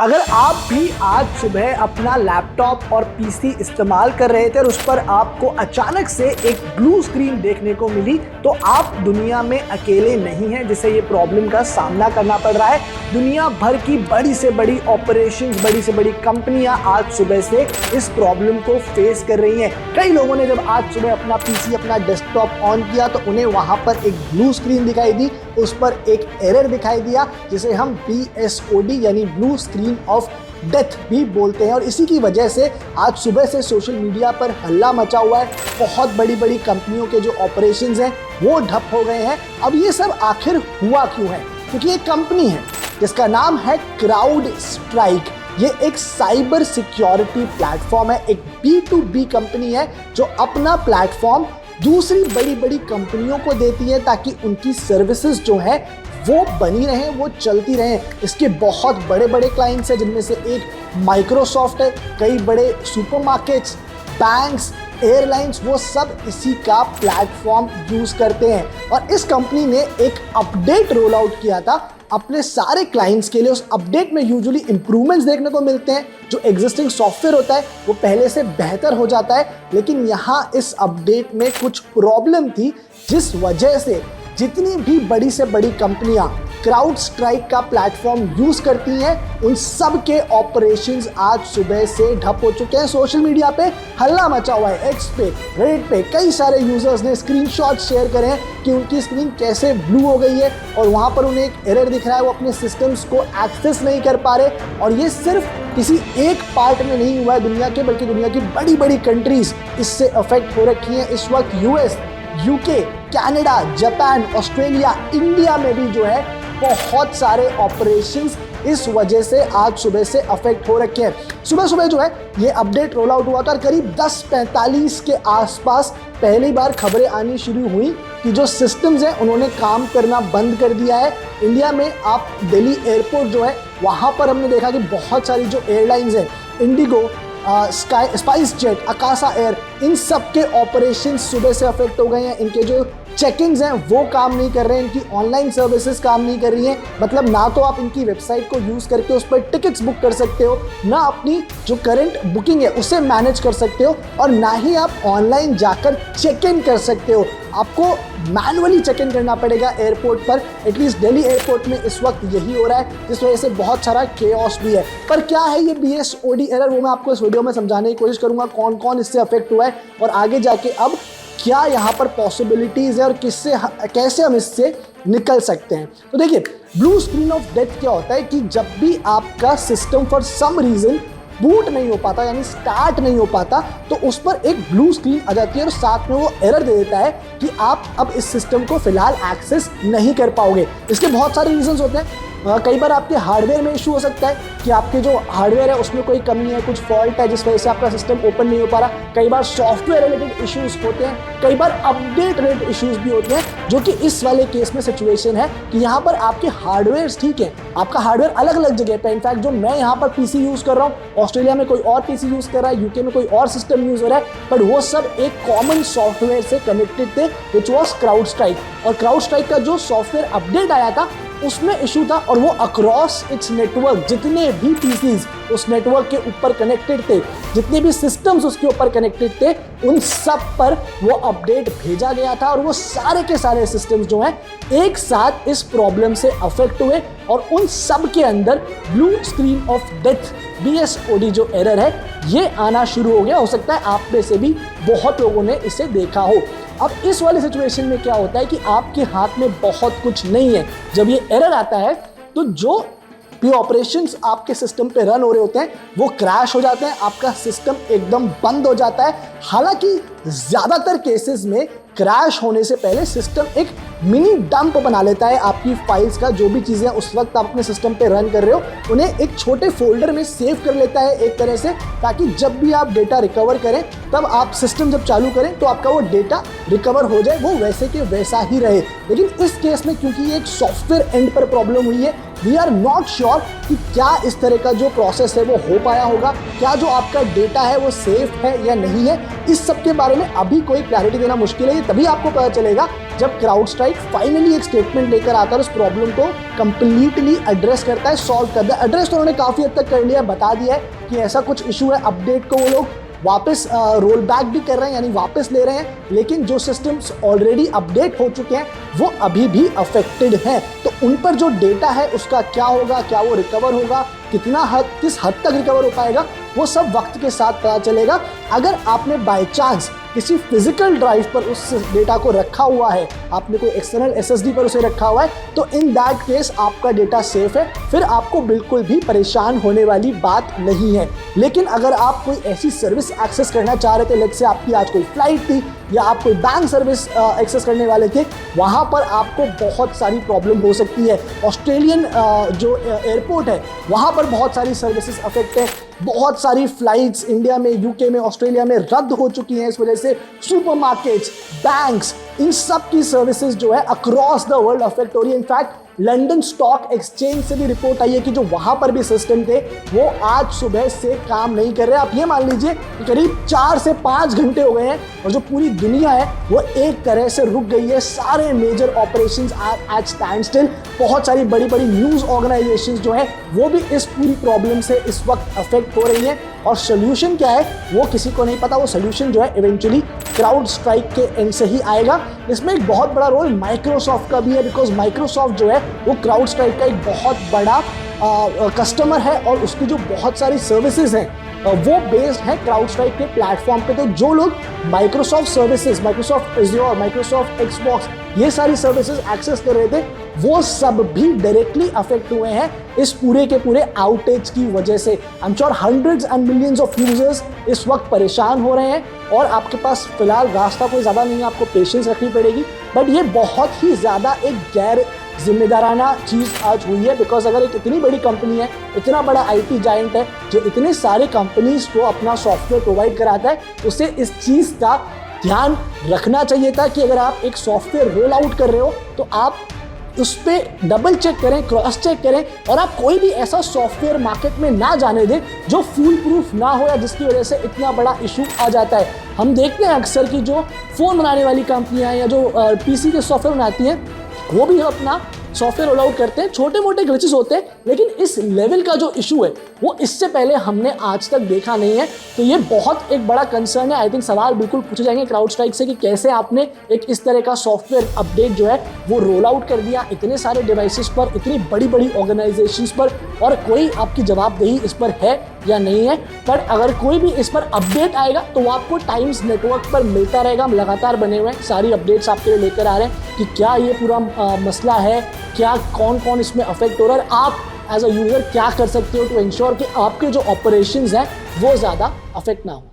अगर आप भी आज सुबह अपना लैपटॉप और पीसी इस्तेमाल कर रहे थे और उस पर आपको अचानक से एक ब्लू स्क्रीन देखने को मिली, तो आप दुनिया में अकेले नहीं हैं जिसे ये प्रॉब्लम का सामना करना पड़ रहा है। दुनिया भर की बड़ी से बड़ी ऑपरेशंस, बड़ी से बड़ी कंपनियां आज सुबह से इस प्रॉब्लम को फेस कर रही हैं। कई लोगों ने जब आज सुबह अपना पीसी, अपना डेस्कटॉप ऑन किया तो उन्हें वहां पर एक ब्लू स्क्रीन दिखाई दी, उस पर एक एरर दिखाई दिया जिसे हम BSOD यानी ब्लू स्क्रीन ऑफ डेथ भी बोलते हैं। और इसी की वजह से आज सुबह से सोशल मीडिया पर हल्ला मचा हुआ है। बहुत बड़ी बड़ी कंपनियों के जो ऑपरेशंस हैं वो ठप हो गए हैं। अब ये सब आखिर हुआ क्यों है? क्योंकि एक कंपनी है जिसका नाम है क्राउड स्ट्राइक। ये एक साइबर सिक्योरिटी प्लेटफॉर्म है, एक B2B कंपनी है जो अपना प्लेटफॉर्म दूसरी बड़ी बड़ी कंपनियों को देती है ताकि उनकी सर्विसेज जो है वो बनी रहें, वो चलती रहें। इसके बहुत बड़े बड़े क्लाइंट्स हैं जिनमें से एक माइक्रोसॉफ्ट है, कई बड़े सुपरमार्केट्स, बैंक्स, एयरलाइंस, वो सब इसी का प्लेटफॉर्म यूज करते हैं। और इस कंपनी ने एक अपडेट रोल आउट किया था अपने सारे क्लाइंट्स के लिए। उस अपडेट में यूजुअली इंप्रूवमेंट्स देखने को मिलते हैं, जो एग्जिस्टिंग सॉफ्टवेयर होता है वो पहले से बेहतर हो जाता है। लेकिन यहाँ इस अपडेट में कुछ प्रॉब्लम थी जिस वजह से जितनी भी बड़ी से बड़ी कंपनियां क्राउड स्ट्राइक का प्लेटफॉर्म यूज करती हैं, उन सब के ऑपरेशंस आज सुबह से ठप हो चुके हैं। सोशल मीडिया पे हल्ला मचा हुआ है। एक्स पे, रेडिट पे कई सारे यूजर्स ने स्क्रीनशॉट शेयर करे हैं कि उनकी स्क्रीन कैसे ब्लू हो गई है और वहां पर उन्हें एक एरर दिख रहा है, वो अपने सिस्टम्स को एक्सेस नहीं कर पा रहे। और ये सिर्फ किसी एक पार्ट में नहीं हुआ है दुनिया के, बल्कि दुनिया की बड़ी बड़ी कंट्रीज इससे अफेक्ट हो रखी हैं। इस वक्त US, UK, Canada, Japan, Australia, India में भी जो है बहुत सारे ऑपरेशंस इस वजह से आज सुबह से अफेक्ट हो रखे हैं। सुबह सुबह जो है ये अपडेट रोल आउट हुआ था और करीब 10:45 के आसपास पहली बार खबरें आनी शुरू हुई कि जो सिस्टम्स हैं उन्होंने काम करना बंद कर दिया है। इंडिया में आप दिल्ली एयरपोर्ट जो है वहाँ पर हमने देखा कि बहुत सारी जो एयरलाइंस हैं, इंडिगो, स्पाइस जेट, अकासा एयर, इन सब के ऑपरेशन सुबह से अफेक्ट हो गए हैं। इनके जो चेकिंग्स हैं वो काम नहीं कर रहे हैं, इनकी ऑनलाइन सर्विसेज काम नहीं कर रही हैं। मतलब ना तो आप इनकी वेबसाइट को यूज़ करके उस पर टिकट्स बुक कर सकते हो, ना अपनी जो करंट बुकिंग है उसे मैनेज कर सकते हो, और ना ही आप ऑनलाइन जाकर चेक इन कर सकते हो। आपको मैनुअली चेक इन करना पड़ेगा एयरपोर्ट पर। एटलीस्ट दिल्ली एयरपोर्ट में इस वक्त यही हो रहा है, जिस वजह से बहुत सारा केओस भी है। पर क्या है ये BSOD एरर, वो मैं आपको इस वीडियो में समझाने की कोशिश करूंगा, कौन कौन इससे अफेक्ट हुआ है और आगे जाके अब क्या यहाँ पर पॉसिबिलिटीज़ है और कैसे हम इससे निकल सकते हैं। तो देखिए, ब्लू स्क्रीन ऑफ डेथ क्या होता है कि जब भी आपका system for some reason boot नहीं हो पाता, यानी स्टार्ट नहीं हो पाता, तो उस पर एक ब्लू स्क्रीन आ जाती है और साथ में वो एरर दे देता है कि आप अब इस सिस्टम को फिलहाल एक्सेस नहीं कर पाओगे। इसके बहुत सारे रीजंस होते हैं। कई बार आपके हार्डवेयर में इशू हो सकता है कि आपके जो हार्डवेयर है उसमें कोई कमी है, कुछ फॉल्ट है जिस वजह से आपका सिस्टम ओपन नहीं हो पा रहा। कई बार सॉफ्टवेयर रिलेटेड इश्यूज होते हैं, कई बार अपडेट रिलेटेड इश्यूज भी होते हैं, जो कि इस वाले केस में सिचुएशन है कि यहाँ पर आपके हार्डवेयर ठीक है, आपका हार्डवेयर अलग अलग जगह पे। इनफैक्ट जो मैं यहाँ पर पीसी यूज कर रहा हूँ, ऑस्ट्रेलिया में कोई और पीसी यूज कर रहा है, यूके में कोई और सिस्टम यूज हो रहा है, बट वो सब एक कॉमन सॉफ्टवेयर से कनेक्टेड थे, विच वॉज क्राउड स्ट्राइक। और क्राउड स्ट्राइक का जो सॉफ्टवेयर अपडेट आया था उसमें इशू था, और वो अक्रॉस इट्स नेटवर्क, जितने भी पीसीज उस नेटवर्क के ऊपर कनेक्टेड थे, जितने भी सिस्टम्स उसके ऊपर कनेक्टेड थे, उन सब पर वो अपडेट भेजा गया था। और वो सारे के सारे सिस्टम्स जो हैं एक साथ इस प्रॉब्लम से अफेक्ट हुए और उन सब के अंदर blue screen of death BSOD जो एरर है ये आना शुरू हो गया। हो सकता है आप में से भी बहुत लोगों ने इसे देखा हो। अब इस वाले सिचुएशन में क्या होता है कि आपके हाथ में बहुत कुछ नहीं है। जब ये एरर आता है तो जो भी ऑपरेशंस आपके सिस्टम पे रन हो रहे होते हैं वो क्रैश हो जाते हैं, आपका सिस्टम एकदम बंद हो जाता है। हालांकि ज़्यादातर केसेस में क्रैश होने से पहले सिस्टम एक मिनी डंप बना लेता है आपकी फाइल्स का। जो भी चीज़ें उस वक्त आप अपने सिस्टम पे रन कर रहे हो उन्हें एक छोटे फोल्डर में सेव कर लेता है एक तरह से, ताकि जब भी आप डेटा रिकवर करें तब आप सिस्टम जब चालू करें तो आपका वो डेटा रिकवर हो जाए, वो वैसे के वैसा ही रहे। लेकिन इस केस में क्योंकि ये एक सॉफ्टवेयर एंड पर प्रॉब्लम हुई है, वी आर नॉट श्योर कि क्या इस तरह का जो प्रोसेस है वो हो पाया होगा, क्या जो आपका डेटा है वो सेफ है या नहीं है। इस सब के बारे में अभी कोई क्लैरिटी देना मुश्किल है। ये तभी आपको पता चलेगा जब CrowdStrike फाइनली एक स्टेटमेंट लेकर आता है और उस प्रॉब्लम को कंप्लीटली एड्रेस करता है, सॉल्व करता है। एड्रेस तो उन्होंने काफ़ी हद तक कर लिया है, बता दिया है कि ऐसा कुछ इशू है। अपडेट को वो लोग वापस रोल बैक भी कर रहे हैं, यानी वापस ले रहे हैं, लेकिन जो सिस्टम्स ऑलरेडी अपडेट हो चुके हैं वो अभी भी अफेक्टेड हैं। तो उन पर जो डेटा है उसका क्या होगा, क्या वो रिकवर होगा, किस हद तक रिकवर हो पाएगा, वो सब वक्त के साथ पता चलेगा। अगर आपने बाय चांस किसी फिजिकल ड्राइव पर उस डेटा को रखा हुआ है, आपने कोई एक्सटर्नल SSD पर उसे रखा हुआ है, तो इन दैट केस आपका डेटा सेफ है, फिर आपको बिल्कुल भी परेशान होने वाली बात नहीं है। लेकिन अगर आप कोई ऐसी सर्विस एक्सेस करना चाह रहे थे, लेट्स से आपकी आज कोई फ्लाइट थी या आप कोई बैंक सर्विस एक्सेस करने वाले थे, वहाँ पर आपको बहुत सारी प्रॉब्लम हो सकती है। ऑस्ट्रेलियन जो एयरपोर्ट है वहाँ पर बहुत सारी सर्विसेज अफेक्ट है। बहुत सारी फ्लाइट्स इंडिया में, UK में, ऑस्ट्रेलिया में रद्द हो चुकी हैं इस वजह से। सुपरमार्केट्स, बैंक्स, इन सब की सर्विसेज जो है अक्रॉस द वर्ल्ड अफेक्ट हो रही है। इनफैक्ट लंदन स्टॉक एक्सचेंज से भी रिपोर्ट आई है कि जो वहां पर भी सिस्टम थे वो आज सुबह से काम नहीं कर रहे। आप ये मान लीजिए कि करीब 4 से 5 घंटे हो गए हैं और जो पूरी दुनिया है वो एक तरह से रुक गई है। सारे major operations are at standstill. बहुत सारी बड़ी बड़ी न्यूज़ ऑर्गेनाइजेशंस जो है वो भी इस पूरी प्रॉब्लम से इस वक्त अफेक्ट हो रही है। और सोल्यूशन क्या है वो किसी को नहीं पता। वो सोल्यूशन जो है इवेंचुअली CrowdStrike के एंड से ही आएगा। इसमें एक बहुत बड़ा रोल माइक्रोसॉफ्ट का भी है, बिकॉज माइक्रोसॉफ्ट जो है वो CrowdStrike का एक बहुत बड़ा कस्टमर है और उसकी जो बहुत सारी सर्विसेज हैं वो बेस्ड है CrowdStrike के प्लेटफॉर्म पे। तो जो लोग Microsoft services, Microsoft Azure, Microsoft Xbox, ये सारी सर्विसेज एक्सेस कर रहे थे, वो सब भी डायरेक्टली अफेक्ट हुए हैं इस पूरे के पूरे आउटेज की वजह से। I am sure hundreds and millions of users इस वक्त परेशान हो रहे हैं और आपके पास फिलहाल रास्ता कोई ज़्यादा नहीं है, आपको पेशेंस रखनी पड़ेगी। बट ये बहुत ही ज़्यादा एक गैर जिम्मेदाराना चीज़ आज हुई है, बिकॉज अगर एक इतनी बड़ी कंपनी है, इतना बड़ा IT जायंट है जो इतने सारे कंपनीज को अपना सॉफ्टवेयर प्रोवाइड कराता है, उसे इस चीज़ का ध्यान रखना चाहिए था कि अगर आप एक सॉफ्टवेयर रोल आउट कर रहे हो तो आप उस पर डबल चेक करें, क्रॉस चेक करें और आप कोई भी ऐसा सॉफ्टवेयर मार्केट में ना जाने दें जो फुल प्रूफ ना हो या जिसकी वजह से इतना बड़ा इशू आ जाता है। हम देखते हैं अक्सर कि जो फ़ोन बनाने वाली कंपनियां या जो PC के सॉफ्टवेयर बनाती हैं वो भी अपना सॉफ्टवेयर रोल आउट करते हैं। छोटे मोटे ग्लिचेस होते हैं, लेकिन इस लेवल का जो इशू है वो इससे पहले हमने आज तक देखा नहीं है। तो ये बहुत एक बड़ा कंसर्न है। आई थिंक सवाल बिल्कुल पूछे जाएंगे CrowdStrike से कि कैसे आपने एक इस तरह का सॉफ्टवेयर अपडेट जो है वो रोल आउट कर दिया इतने सारे डिवाइसेस पर, इतनी बड़ी बड़ी ऑर्गेनाइजेशंस पर, और कोई आपकी जवाबदेही इस पर है या नहीं है। पर अगर कोई भी इस पर अपडेट आएगा तो वो आपको टाइम्स नेटवर्क पर मिलता रहेगा। हम लगातार बने हुए हैं, सारी अपडेट्स आपके लिए लेकर आ रहे हैं कि क्या ये पूरा मसला है, क्या कौन कौन इसमें अफेक्ट हो रहा है, आप एज अ यूज़र क्या कर सकते हो टू इंश्योर कि आपके जो ऑपरेशंस हैं वो ज़्यादा अफेक्ट ना हो।